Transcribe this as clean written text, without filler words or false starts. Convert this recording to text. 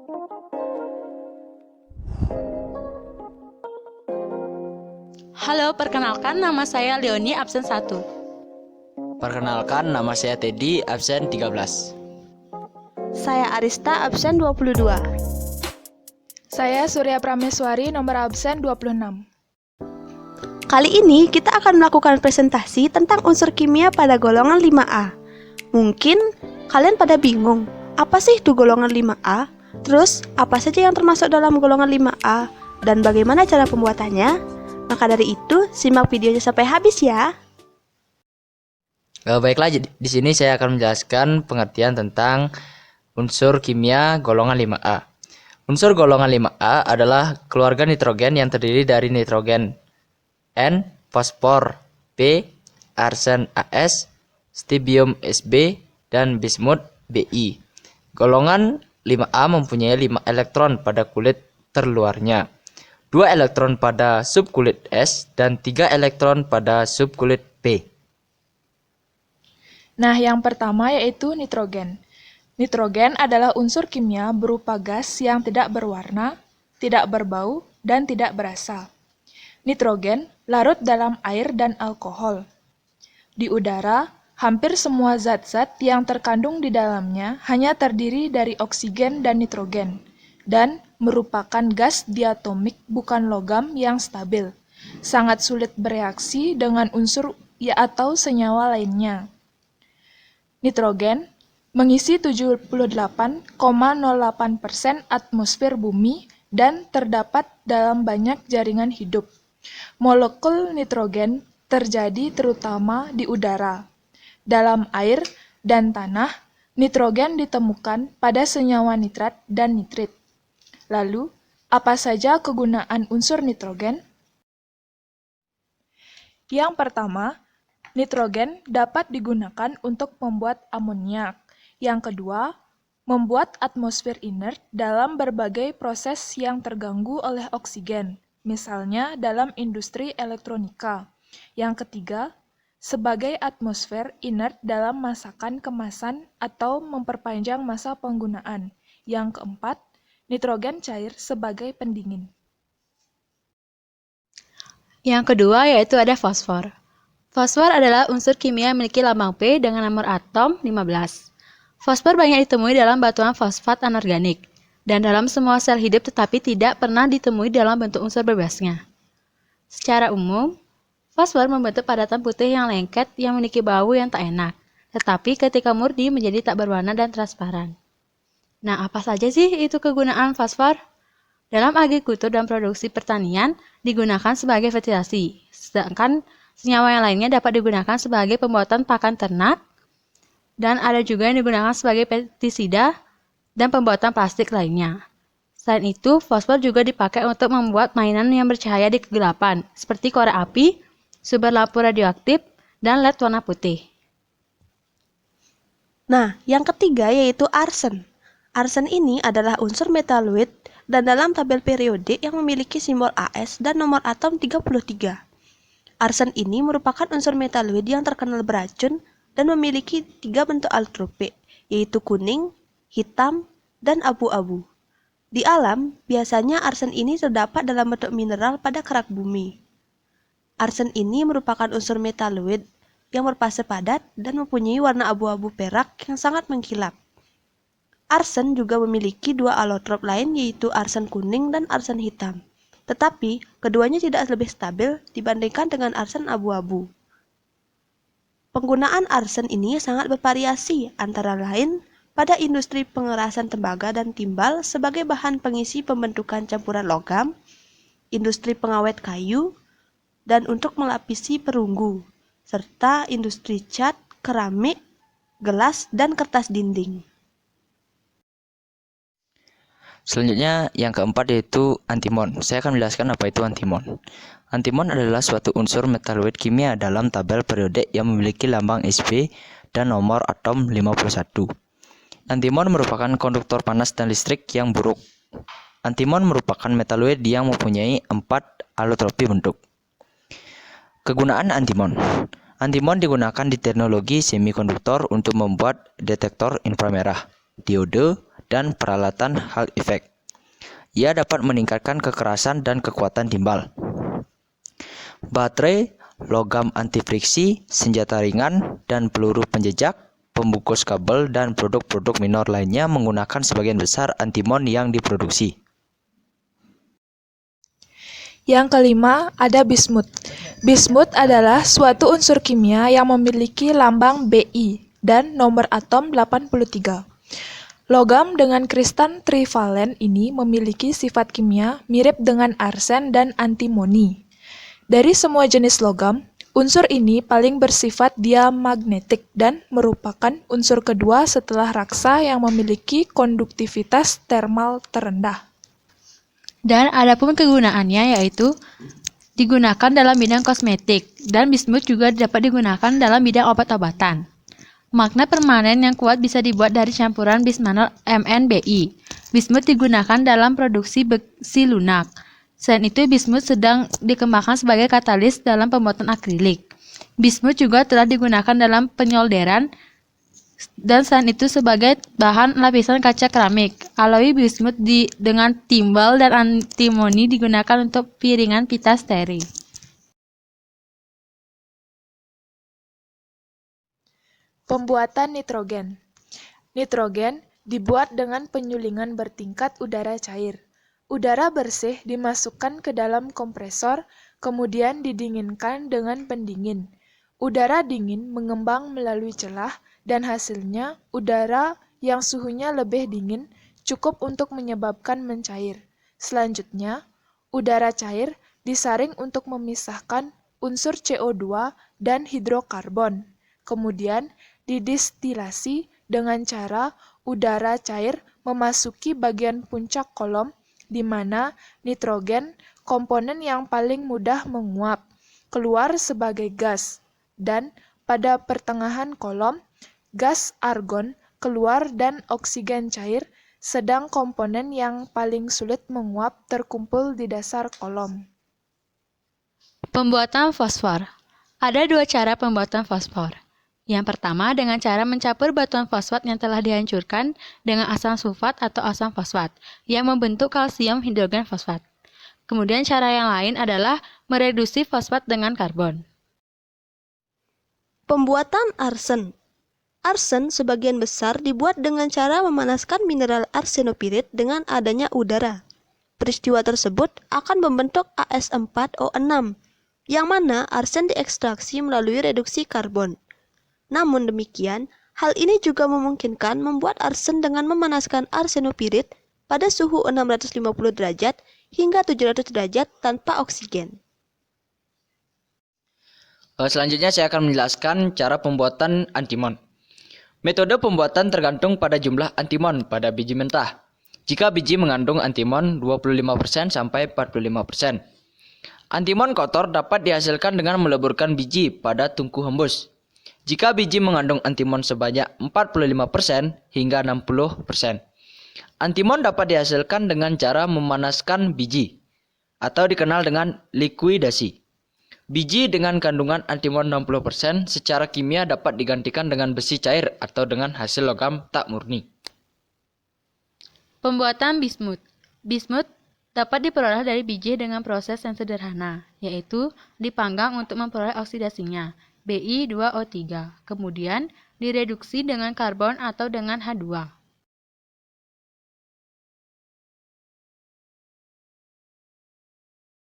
Halo, perkenalkan nama saya Leoni, absen 1. Perkenalkan, nama saya Teddy, absen 13. Saya Arista, absen 22. Saya Surya Prameswari, nomor absen 26. Kali ini kita akan melakukan presentasi tentang unsur kimia pada golongan 5A. Mungkin kalian pada bingung, apa sih itu golongan 5A? Terus, apa saja yang termasuk dalam golongan 5A? Dan bagaimana cara pembuatannya? Maka dari itu, simak videonya sampai habis ya. Baiklah, di sini saya akan menjelaskan pengertian tentang unsur kimia golongan 5A. Unsur golongan 5A adalah keluarga nitrogen yang terdiri dari nitrogen N, fosfor P, arsen As, stibbium Sb, dan bismut Bi. Golongan 5A mempunyai 5 elektron pada kulit terluarnya, 2 elektron pada subkulit S, dan 3 elektron pada subkulit P. Nah, yang pertama yaitu nitrogen. Nitrogen adalah unsur kimia berupa gas yang tidak berwarna, tidak berbau, dan tidak berasa. Nitrogen larut dalam air dan alkohol. Di udara, hampir semua zat-zat yang terkandung di dalamnya hanya terdiri dari oksigen dan nitrogen, dan merupakan gas diatomik bukan logam yang stabil. Sangat sulit bereaksi dengan unsur atau senyawa lainnya. Nitrogen mengisi 78,08% atmosfer bumi dan terdapat dalam banyak jaringan hidup. Molekul nitrogen terjadi terutama di udara. Dalam air dan tanah, nitrogen ditemukan pada senyawa nitrat dan nitrit. Lalu, apa saja kegunaan unsur nitrogen? Yang pertama, nitrogen dapat digunakan untuk membuat amoniak. Yang kedua, membuat atmosfer inert dalam berbagai proses yang terganggu oleh oksigen, misalnya dalam industri elektronika. Yang ketiga, sebagai atmosfer inert dalam masakan kemasan atau memperpanjang masa penggunaan. Yang keempat, nitrogen cair sebagai pendingin. Yang kedua yaitu ada fosfor. Fosfor adalah unsur kimia yang memiliki lambang P dengan nomor atom 15. Fosfor banyak ditemui dalam batuan fosfat anorganik dan dalam semua sel hidup, tetapi tidak pernah ditemui dalam bentuk unsur bebasnya. Secara umum, fosfor membentuk padatan putih yang lengket yang memiliki bau yang tak enak, tetapi ketika murni menjadi tak berwarna dan transparan. Nah, apa saja sih itu kegunaan fosfor? Dalam agrikultur dan produksi pertanian digunakan sebagai fertilasi, sedangkan senyawa yang lainnya dapat digunakan sebagai pembuatan pakan ternak, dan ada juga yang digunakan sebagai pestisida dan pembuatan plastik lainnya. Selain itu, fosfor juga dipakai untuk membuat mainan yang bercahaya di kegelapan, seperti korek api, sumber lampu radioaktif, dan LED warna putih. Nah, yang ketiga yaitu arsen. Arsen ini adalah unsur metaloid dan dalam tabel periodik yang memiliki simbol As dan nomor atom 33. Arsen ini merupakan unsur metaloid yang terkenal beracun dan memiliki 3 bentuk alotropik, yaitu kuning, hitam, dan abu-abu. Di alam, biasanya arsen ini terdapat dalam bentuk mineral pada kerak bumi. Arsen ini merupakan unsur metaloid yang berfase padat dan mempunyai warna abu-abu perak yang sangat mengkilap. Arsen juga memiliki 2 alotrop lain, yaitu arsen kuning dan arsen hitam. Tetapi, keduanya tidak lebih stabil dibandingkan dengan arsen abu-abu. Penggunaan arsen ini sangat bervariasi, antara lain pada industri pengerasan tembaga dan timbal sebagai bahan pengisi pembentukan campuran logam, industri pengawet kayu, dan untuk melapisi perunggu, serta industri cat, keramik, gelas, dan kertas dinding. Selanjutnya yang keempat yaitu antimon. Saya akan menjelaskan apa itu antimon. Antimon adalah suatu unsur metaloid kimia dalam tabel periodik yang memiliki lambang Sb dan nomor atom 51. Antimon merupakan konduktor panas dan listrik yang buruk. Antimon merupakan metaloid yang mempunyai 4 alotropi bentuk. Kegunaan antimon. Antimon digunakan di teknologi semikonduktor untuk membuat detektor inframerah, diode, dan peralatan Hall effect. Ia dapat meningkatkan kekerasan dan kekuatan timbal. Baterai, logam anti friksi, senjata ringan, dan peluru penjejak, pembungkus kabel, dan produk-produk minor lainnya menggunakan sebagian besar antimon yang diproduksi. Yang kelima, ada bismut. Bismut adalah suatu unsur kimia yang memiliki lambang Bi dan nomor atom 83. Logam dengan kristal trivalen ini memiliki sifat kimia mirip dengan arsen dan antimoni. Dari semua jenis logam, unsur ini paling bersifat diamagnetik dan merupakan unsur kedua setelah raksa yang memiliki konduktivitas termal terendah. Dan adapun kegunaannya yaitu digunakan dalam bidang kosmetik, dan bismut juga dapat digunakan dalam bidang obat-obatan. Magnet permanen yang kuat bisa dibuat dari campuran bismanol MnBi. Bismut digunakan dalam produksi besi lunak. Selain itu, bismut sedang dikembangkan sebagai katalis dalam pembuatan akrilik. Bismut juga telah digunakan dalam penyolderan, dan selain itu sebagai bahan lapisan kaca keramik. Aloi bismut dengan timbal dan antimoni digunakan untuk piringan pita steril. Pembuatan nitrogen. Nitrogen dibuat dengan penyulingan bertingkat udara cair. Udara bersih dimasukkan ke dalam kompresor, kemudian didinginkan dengan pendingin. Udara dingin mengembang melalui celah, dan hasilnya udara yang suhunya lebih dingin cukup untuk menyebabkan mencair. Selanjutnya, udara cair disaring untuk memisahkan unsur CO2 dan hidrokarbon. Kemudian didistilasi dengan cara udara cair memasuki bagian puncak kolom, di mana nitrogen, komponen yang paling mudah menguap, keluar sebagai gas, dan pada pertengahan kolom, gas argon keluar dan oksigen cair, sedang komponen yang paling sulit menguap terkumpul di dasar kolom. Pembuatan fosfor. Ada dua cara pembuatan fosfor. Yang pertama dengan cara mencampur batuan fosfat yang telah dihancurkan dengan asam sulfat atau asam fosfat yang membentuk kalsium hidrogen fosfat. Kemudian cara yang lain adalah mereduksi fosfat dengan karbon. Pembuatan arsen. Arsen sebagian besar dibuat dengan cara memanaskan mineral arsenopirit dengan adanya udara. Peristiwa tersebut akan membentuk As4O6, yang mana arsen diekstraksi melalui reduksi karbon. Namun demikian, hal ini juga memungkinkan membuat arsen dengan memanaskan arsenopirit pada suhu 650 derajat hingga 700 derajat tanpa oksigen. Selanjutnya saya akan menjelaskan cara pembuatan antimon. Metode pembuatan tergantung pada jumlah antimon pada biji mentah. Jika biji mengandung antimon 25% sampai 45%. Antimon kotor dapat dihasilkan dengan meleburkan biji pada tungku hembus. Jika biji mengandung antimon sebanyak 45% hingga 60%. Antimon dapat dihasilkan dengan cara memanaskan biji, atau dikenal dengan likuidasi. Biji dengan kandungan antimon 60% secara kimia dapat digantikan dengan besi cair atau dengan hasil logam tak murni. Pembuatan bismut. Bismut dapat diperoleh dari biji dengan proses yang sederhana, yaitu dipanggang untuk memperoleh oksidasinya, Bi2O3, kemudian direduksi dengan karbon atau dengan H2.